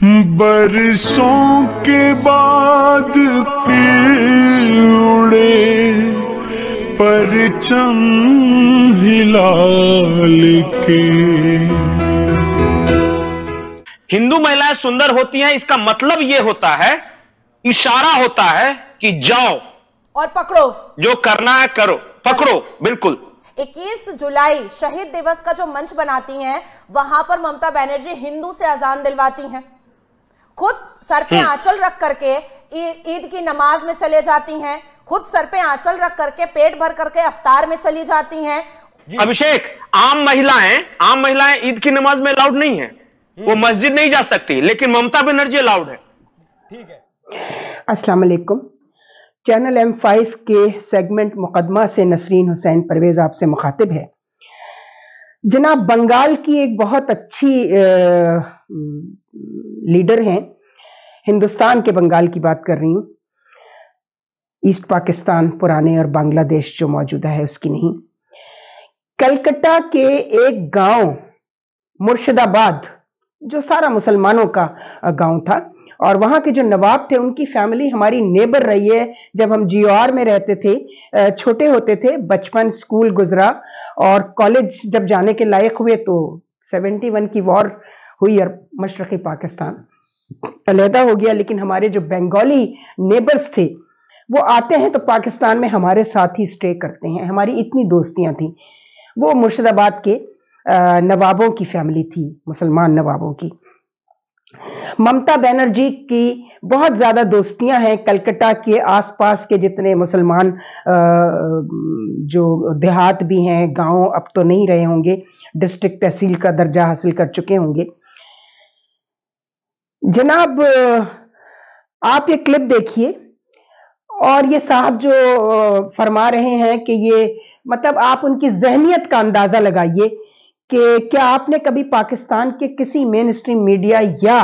बरसों के बाद फिर उड़े परचम हिलाल के। हिंदू महिलाएं सुंदर होती हैं, इसका मतलब यह होता है, इशारा होता है कि जाओ और पकड़ो, जो करना है करो, पकड़ो। बिल्कुल 21 जुलाई शहीद दिवस का जो मंच बनाती हैं, वहां पर ममता बनर्जी हिंदू से अजान दिलवाती हैं, खुद सर पे आंचल रख करके ईद की नमाज में चले जाती हैं, खुद सर पे आंचल रख करके पेट भर करके अफ्तार में चली जाती हैं। अभिषेक, आम महिलाएं ईद की नमाज में अलाउड नहीं है, वो मस्जिद नहीं जा सकती, लेकिन ममता बनर्जी अलाउड है। ठीक है। अस्सलाम वालेकुम। चैनल M5 के सेगमेंट मुकदमा से नसरीन हुसैन परवेज आपसे मुखातिब है। जनाब, बंगाल की एक बहुत अच्छी लीडर हैं, हिंदुस्तान के बंगाल की बात कर रही हूँ, ईस्ट पाकिस्तान पुराने और बांग्लादेश जो मौजूदा है उसकी नहीं। कलकत्ता के एक गांव मुर्शिदाबाद, जो सारा मुसलमानों का गांव था, और वहां के जो नवाब थे उनकी फैमिली हमारी नेबर रही है। जब हम GOR में रहते थे, छोटे होते थे, बचपन स्कूल गुजरा और कॉलेज जब जाने के लायक हुए तो 71 की वॉर हुई और मशरक़ी पाकिस्तान अलहदा हो गया। लेकिन हमारे जो बंगाली नेबर्स थे वो आते हैं तो पाकिस्तान में हमारे साथ ही स्टे करते हैं, हमारी इतनी दोस्तियां थी। वो मुर्शिदाबाद के नवाबों की फैमिली थी, मुसलमान नवाबों की। ममता बनर्जी की बहुत ज्यादा दोस्तियां हैं कलकत्ता के आसपास के जितने मुसलमान जो देहात भी हैं, गांव अब तो नहीं रहे होंगे, डिस्ट्रिक्ट तहसील का दर्जा हासिल कर चुके होंगे। जनाब, आप ये क्लिप देखिए और ये साहब जो फरमा रहे हैं कि ये मतलब आप उनकी जहनियत का अंदाजा लगाइए कि क्या आपने कभी पाकिस्तान के किसी मेन स्ट्रीम मीडिया या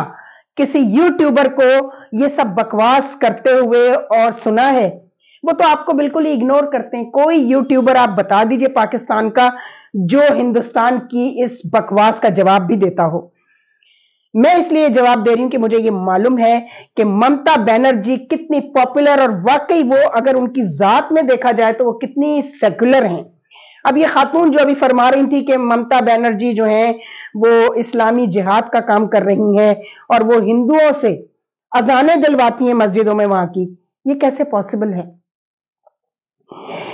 किसी यूट्यूबर को ये सब बकवास करते हुए और सुना है? वो तो आपको बिल्कुल ही इग्नोर करते हैं। कोई यूट्यूबर आप बता दीजिए पाकिस्तान का जो हिंदुस्तान की इस बकवास का जवाब भी देता हो। मैं इसलिए जवाब दे रही हूं कि मुझे ये मालूम है कि ममता बनर्जी कितनी पॉपुलर और वाकई वो अगर उनकी जात में देखा जाए तो वो कितनी सेकुलर हैं। अब ये खातून जो अभी फरमा रही थी कि ममता बनर्जी जो है वो इस्लामी जिहाद का काम कर रही हैं और वो हिंदुओं से अजानें दिलवाती हैं मस्जिदों में वहां की, ये कैसे पॉसिबल है?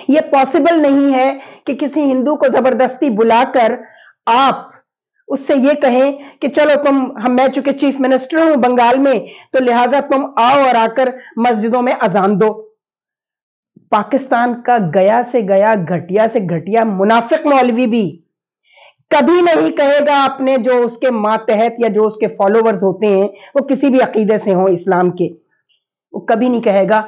ये पॉसिबल नहीं है कि किसी हिंदू को जबरदस्ती बुलाकर आप उससे ये कहें कि चलो मैं चूंकि चीफ मिनिस्टर हूं बंगाल में तो लिहाजा तुम आओ और आकर मस्जिदों में अजान दो। पाकिस्तान का गया से गया, घटिया से घटिया मुनाफिक मौलवी भी कभी नहीं कहेगा अपने जो उसके मातहत या जो उसके फॉलोवर्स होते हैं, वो किसी भी अकीदे से हो इस्लाम के, वो कभी नहीं कहेगा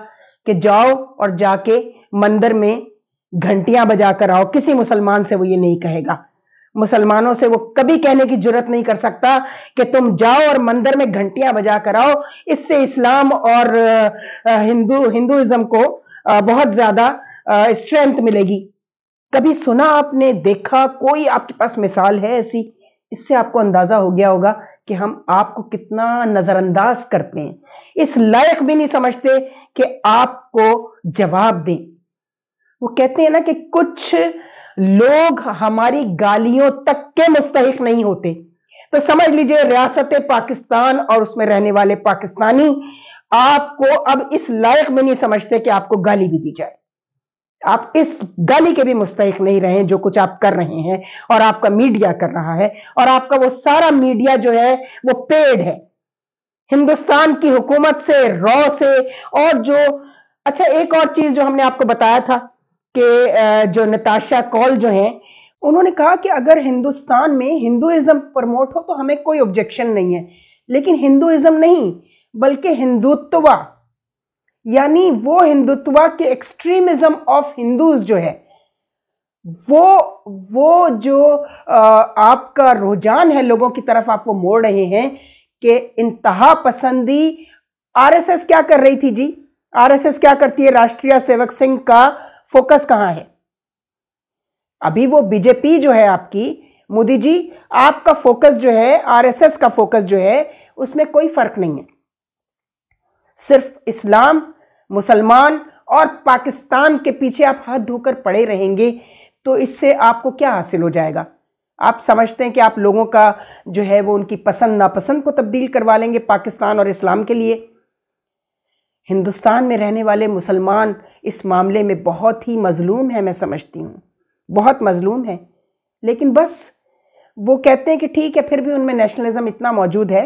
कि जाओ और जाके मंदिर में घंटियां बजाकर आओ। किसी मुसलमान से वो ये नहीं कहेगा। मुसलमानों से वो कभी कहने की जुर्रत नहीं कर सकता कि तुम जाओ और मंदिर में घंटियां बजा कर आओ। इससे इस्लाम और हिंदुइज्म को बहुत ज्यादा स्ट्रेंथ मिलेगी। कभी सुना आपने, देखा, कोई आपके पास मिसाल है ऐसी? इससे आपको अंदाजा हो गया होगा कि हम आपको कितना नजरअंदाज करते हैं, इस लायक भी नहीं समझते कि आपको जवाब दें। वो कहते हैं ना कि कुछ लोग हमारी गालियों तक के मुस्तहिक नहीं होते, तो समझ लीजिए रियासत पाकिस्तान और उसमें रहने वाले पाकिस्तानी आपको अब इस लायक में नहीं समझते कि आपको गाली भी दी जाए। आप इस गाली के भी मुस्तहिक नहीं रहे जो कुछ आप कर रहे हैं और आपका मीडिया कर रहा है, और आपका वो सारा मीडिया जो है वो पेड है हिंदुस्तान की हुकूमत से, रॉ से। और जो अच्छा, एक और चीज जो हमने आपको बताया था कि जो नताशा कॉल जो है, उन्होंने कहा कि अगर हिंदुस्तान में हिंदुइज्म प्रमोट हो तो हमें कोई ऑब्जेक्शन नहीं है, लेकिन हिंदुइज्म नहीं बल्कि हिंदुत्व, यानी वो हिंदुत्व के एक्सट्रीमिज्म ऑफ हिंदूज जो है, वो जो आपका रुझान है लोगों की तरफ आप वो मोड़ रहे हैं कि इंतहा पसंदी। RSS क्या कर रही थी जी? RSS क्या करती है? राष्ट्रीय सेवक संघ का फोकस कहां है? अभी वो बीजेपी जो है आपकी, मोदी जी, आपका फोकस जो है, RSS का फोकस जो है उसमें कोई फर्क नहीं है। सिर्फ इस्लाम, मुसलमान और पाकिस्तान के पीछे आप हाथ धोकर पड़े रहेंगे तो इससे आपको क्या हासिल हो जाएगा? आप समझते हैं कि आप लोगों का जो है वो उनकी पसंद नापसंद को तब्दील करवा लेंगे पाकिस्तान और इस्लाम के लिए? हिंदुस्तान में रहने वाले मुसलमान इस मामले में बहुत ही मजलूम है, मैं समझती हूँ बहुत मजलूम है। लेकिन बस वो कहते हैं कि ठीक है, फिर भी उनमें नेशनलिज्म इतना मौजूद है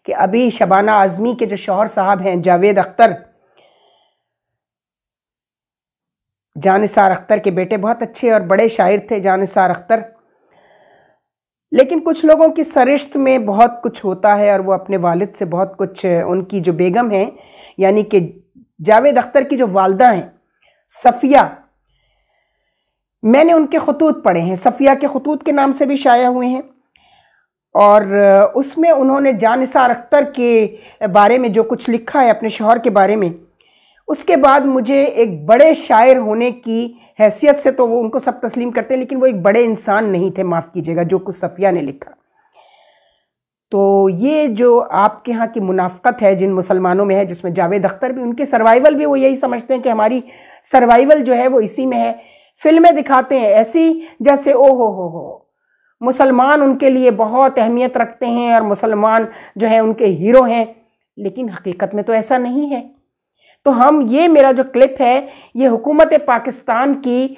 कि अभी शबाना आज़मी के जो शौहर साहब हैं जावेद अख्तर, जानिसार अख्तर के बेटे, बहुत अच्छे और बड़े शायर थे जानिसार अख्तर, लेकिन कुछ लोगों की सरिश्त में बहुत कुछ होता है और वो अपने वालिद से बहुत कुछ, उनकी जो बेगम है यानी कि जावेद अख्तर की जो वालदा हैं सफ़िया, मैंने उनके खतूत पढ़े हैं, सफ़िया के खतूत के नाम से भी शाया हुए हैं और उसमें उन्होंने जानिसार अख्तर के बारे में जो कुछ लिखा है अपने शौहर के बारे में, उसके बाद मुझे एक बड़े शायर होने की हैसियत से तो वो उनको सब तस्लीम करते हैं, लेकिन वो एक बड़े इंसान नहीं थे, माफ़ कीजिएगा, जो कुछ सफ़िया ने लिखा। तो ये जो आपके यहाँ की मुनाफ़क़त है जिन मुसलमानों में है, जिसमें जावेद अख्तर भी, उनके सर्वाइवल भी वो यही समझते हैं कि हमारी सर्वाइवल जो है वो इसी में है। फिल्में दिखाते हैं ऐसी जैसे ओ हो मुसलमान उनके लिए बहुत अहमियत रखते हैं और मुसलमान जो है उनके हीरो हैं, लेकिन हकीकत में तो ऐसा नहीं है। तो हम, ये मेरा जो क्लिप है ये हुकूमत पाकिस्तान की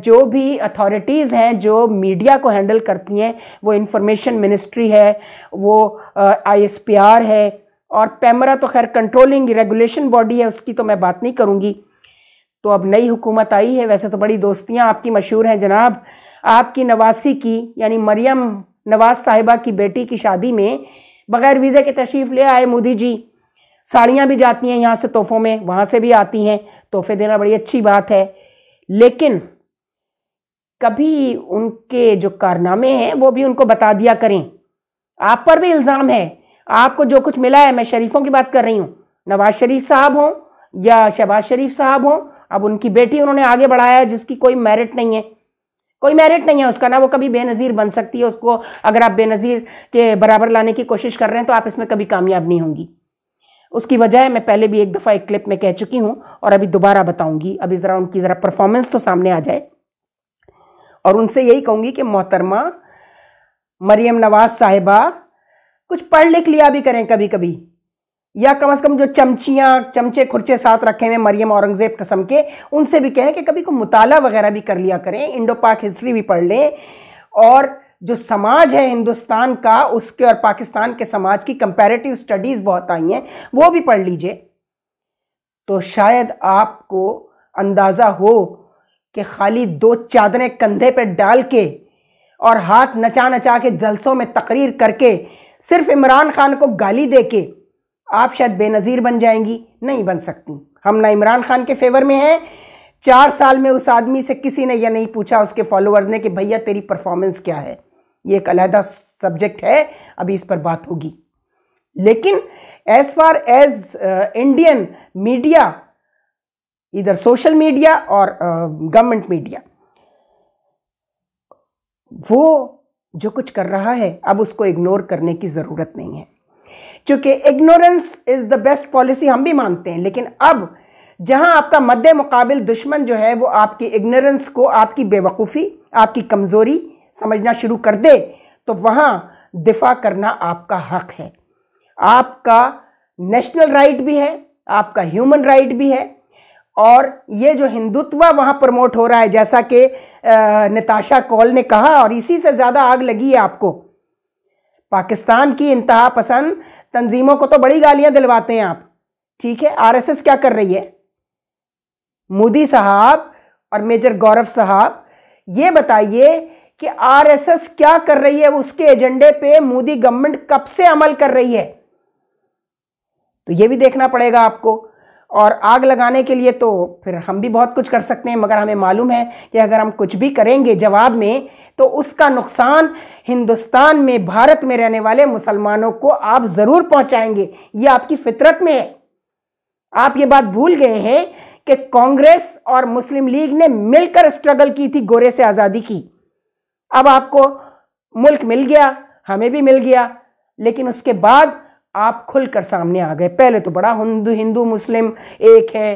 जो भी अथॉरिटीज़ हैं जो मीडिया को हैंडल करती हैं, वो इंफॉर्मेशन मिनिस्ट्री है, वो ISPR है और पैमरा तो खैर कंट्रोलिंग रेगुलेशन बॉडी है, उसकी तो मैं बात नहीं करूँगी। तो अब नई हुकूमत आई है, वैसे तो बड़ी दोस्तियाँ आपकी मशहूर हैं जनाब। आपकी नवासी की यानी मरियम नवाज साहिबा की बेटी की शादी में बग़ैर वीज़े के तशरीफ़ ले आए मोदी जी। साड़ियाँ भी जाती हैं यहाँ से तोहफ़ों में, वहाँ से भी आती हैं, तोहफ़े देना बड़ी अच्छी बात है, लेकिन कभी उनके जो कारनामे हैं वो भी उनको बता दिया करें। आप पर भी इल्ज़ाम है, आपको जो कुछ मिला है, मैं शरीफों की बात कर रही हूँ, नवाज शरीफ साहब हों या शहबाज शरीफ साहब हों, अब उनकी बेटी उन्होंने आगे बढ़ाया है जिसकी कोई मेरिट नहीं है, कोई मेरिट नहीं है उसका, ना वो कभी बेनज़ीर बन सकती है। उसको अगर आप बेनज़ीर के बराबर लाने की कोशिश कर रहे हैं तो आप इसमें कभी कामयाब नहीं होंगी। उसकी वजह है, मैं पहले भी एक दफ़ा एक क्लिप में कह चुकी हूँ और अभी दोबारा बताऊँगी। अभी ज़रा उनकी ज़रा परफॉर्मेंस तो सामने आ जाए और उनसे यही कहूँगी कि मोहतरमा मरियम नवाज साहिबा कुछ पढ़ लिख लिया भी करें कभी कभी, या कम से कम जो चमचे खुर्चे साथ रखे हुए मरियम औरंगज़ेब कस्म के, उनसे भी कहें कि कभी को मुताला वगैरह भी कर लिया करें, इंडो पाक हिस्ट्री भी पढ़ लें और जो समाज है हिंदुस्तान का उसके और पाकिस्तान के समाज की कंपैरेटिव स्टडीज़ बहुत आई हैं, वो भी पढ़ लीजिए। तो शायद आपको अंदाज़ा हो कि खाली 2 चादरें कंधे पे डाल के और हाथ नचा नचा के जलसों में तकरीर करके सिर्फ इमरान खान को गाली दे के आप शायद बेनज़ीर बन जाएंगी। नहीं बन सकती। हम ना इमरान खान के फेवर में हैं। 4 साल में उस आदमी से किसी ने यह नहीं पूछा, उसके फॉलोअर्स ने, कि भैया तेरी परफॉर्मेंस क्या है। ये एक अलहदा सब्जेक्ट है, अभी इस पर बात होगी। लेकिन as far as Indian media, इधर सोशल मीडिया और गवर्नमेंट मीडिया, वो जो कुछ कर रहा है अब उसको इग्नोर करने की ज़रूरत नहीं है, क्योंकि ignorance is the best policy हम भी मानते हैं। लेकिन अब जहां आपका मद्दे मुकाबिल दुश्मन जो है वो आपकी इग्नोरेंस को, आपकी बेवकूफ़ी, आपकी कमज़ोरी समझना शुरू कर दे, तो वहां दिफा करना आपका हक है। आपका नेशनल राइट भी है, आपका ह्यूमन राइट भी है। और ये जो हिंदुत्व वहाँ प्रमोट हो रहा है, जैसा कि नताशा कौल ने कहा, और इसी से ज़्यादा आग लगी है आपको। पाकिस्तान की इंतहा पसंद तंजीमों को तो बड़ी गालियां दिलवाते हैं आप, ठीक है। आरएसएस क्या कर रही है? मोदी साहब और मेजर गौरव साहब, ये बताइए कि आरएसएस क्या कर रही है? उसके एजेंडे पे मोदी गवर्नमेंट कब से अमल कर रही है? तो ये भी देखना पड़ेगा आपको। और आग लगाने के लिए तो फिर हम भी बहुत कुछ कर सकते हैं, मगर हमें मालूम है कि अगर हम कुछ भी करेंगे जवाब में, तो उसका नुकसान हिंदुस्तान में, भारत में रहने वाले मुसलमानों को आप ज़रूर पहुंचाएंगे। ये आपकी फितरत में है। आप ये बात भूल गए हैं कि कांग्रेस और मुस्लिम लीग ने मिलकर स्ट्रगल की थी गोरे से आज़ादी की। अब आपको मुल्क मिल गया, हमें भी मिल गया, लेकिन उसके बाद आप खुलकर सामने आ गए। पहले तो बड़ा हिंदू हिंदू मुस्लिम एक है,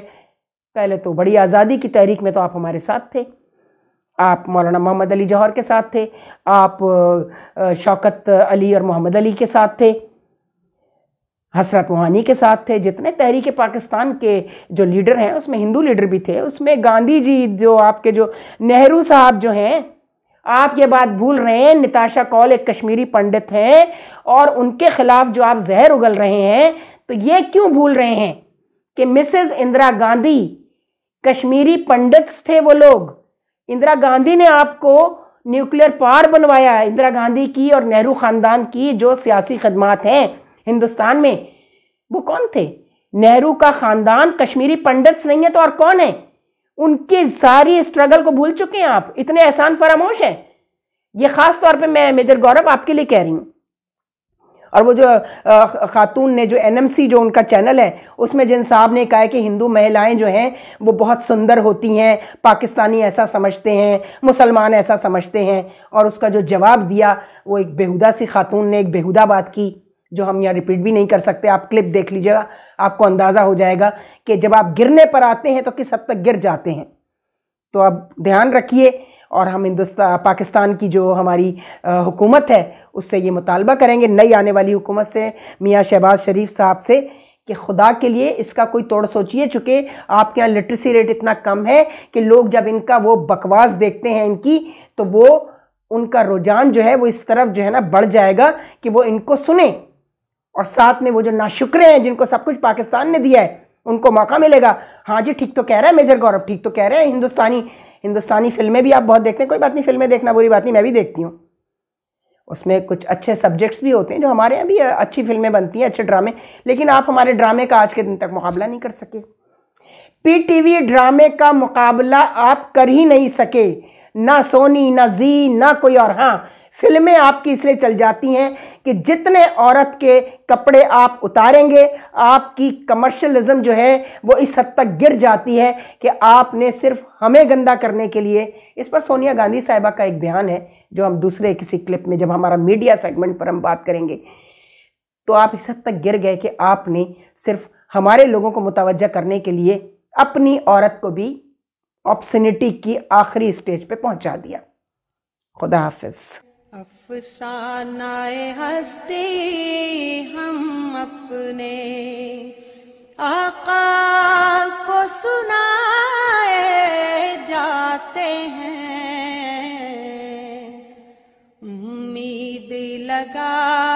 पहले तो बड़ी आज़ादी की तहरीक में तो आप हमारे साथ थे, आप मौलाना मोहम्मद अली जौहर के साथ थे, आप शौकत अली और मोहम्मद अली के साथ थे, हसरत मोहानी के साथ थे। जितने तहरीक पाकिस्तान के जो लीडर हैं उसमें हिंदू लीडर भी थे, उसमें गांधी जी, जो आपके जो नेहरू साहब जो हैं, आप ये बात भूल रहे हैं। निताशा कौल एक कश्मीरी पंडित हैं और उनके खिलाफ जो आप जहर उगल रहे हैं, तो ये क्यों भूल रहे हैं कि मिसेस इंदिरा गांधी कश्मीरी पंडित थे वो लोग। इंदिरा गांधी ने आपको न्यूक्लियर पावर बनवाया। इंदिरा गांधी की और नेहरू खानदान की जो सियासी खदमात हैं हिंदुस्तान में, वो कौन थे? नेहरू का खानदान कश्मीरी पंडित्स नहीं है तो और कौन है? उनकी सारी स्ट्रगल को भूल चुके हैं आप, इतने एहसान फरामोश हैं। ये खास तौर पे मैं मेजर गौरव आपके लिए कह रही हूँ। और वो जो खातून ने जो एनएमसी जो उनका चैनल है, उसमें जिन साहब ने कहा है कि हिंदू महिलाएं जो हैं वो बहुत सुंदर होती हैं, पाकिस्तानी ऐसा समझते हैं, मुसलमान ऐसा समझते हैं, और उसका जो जवाब दिया वो एक बेहुदा सी खातून ने एक बेहुदा बात की जो हम यहाँ रिपीट भी नहीं कर सकते। आप क्लिप देख लीजिएगा, आपको अंदाज़ा हो जाएगा कि जब आप गिरने पर आते हैं तो किस हद तक गिर जाते हैं। तो अब ध्यान रखिए, और हम पाकिस्तान की जो हमारी हुकूमत है उससे ये मुतालबा करेंगे, नई आने वाली हुकूमत से, मियाँ शहबाज शरीफ साहब से, कि खुदा के लिए इसका कोई तोड़ सोचिए। चूँकि आपके यहाँ लिटरेसी रेट इतना कम है कि लोग जब इनका वो बकवास देखते हैं इनकी, तो वो उनका रुझान जो है वो इस तरफ जो है ना बढ़ जाएगा कि वो इनको सुने, और साथ में वो जो नाशुक्रे हैं जिनको सब कुछ पाकिस्तान ने दिया है उनको मौका मिलेगा। हाँ जी, ठीक तो कह रहा है मेजर गौरव, ठीक तो कह रहे हैं। हिंदुस्तानी फिल्में भी आप बहुत देखते हैं, कोई बात नहीं, फिल्में देखना बुरी बात नहीं, मैं भी देखती हूँ। उसमें कुछ अच्छे सब्जेक्ट्स भी होते हैं, जो हमारे यहाँ भी अच्छी फिल्में बनती हैं, अच्छे ड्रामे, लेकिन आप हमारे ड्रामे का आज के दिन तक मुकाबला नहीं कर सके। पीटीवी ड्रामे का मुकाबला आप कर ही नहीं सके, ना सोनी, ना जी, ना कोई और। हाँ, फिल्में आपकी इसलिए चल जाती हैं कि जितने औरत के कपड़े आप उतारेंगे, आपकी कमर्शियलिज्म जो है वो इस हद तक गिर जाती है कि आपने सिर्फ हमें गंदा करने के लिए। इस पर सोनिया गांधी साहिबा का एक बयान है जो हम दूसरे किसी क्लिप में, जब हमारा मीडिया सेगमेंट पर हम बात करेंगे, तो आप इस हद तक गिर गए कि आपने सिर्फ हमारे लोगों को मुतवज्जा करने के लिए अपनी औरत को भी ऑब्सनिटी की आखिरी स्टेज पे पहुंचा दिया। खुदा हाफिज। अफसानाए हस्ती हम अपने आका को सुनाए जाते हैं, उम्मीद लगा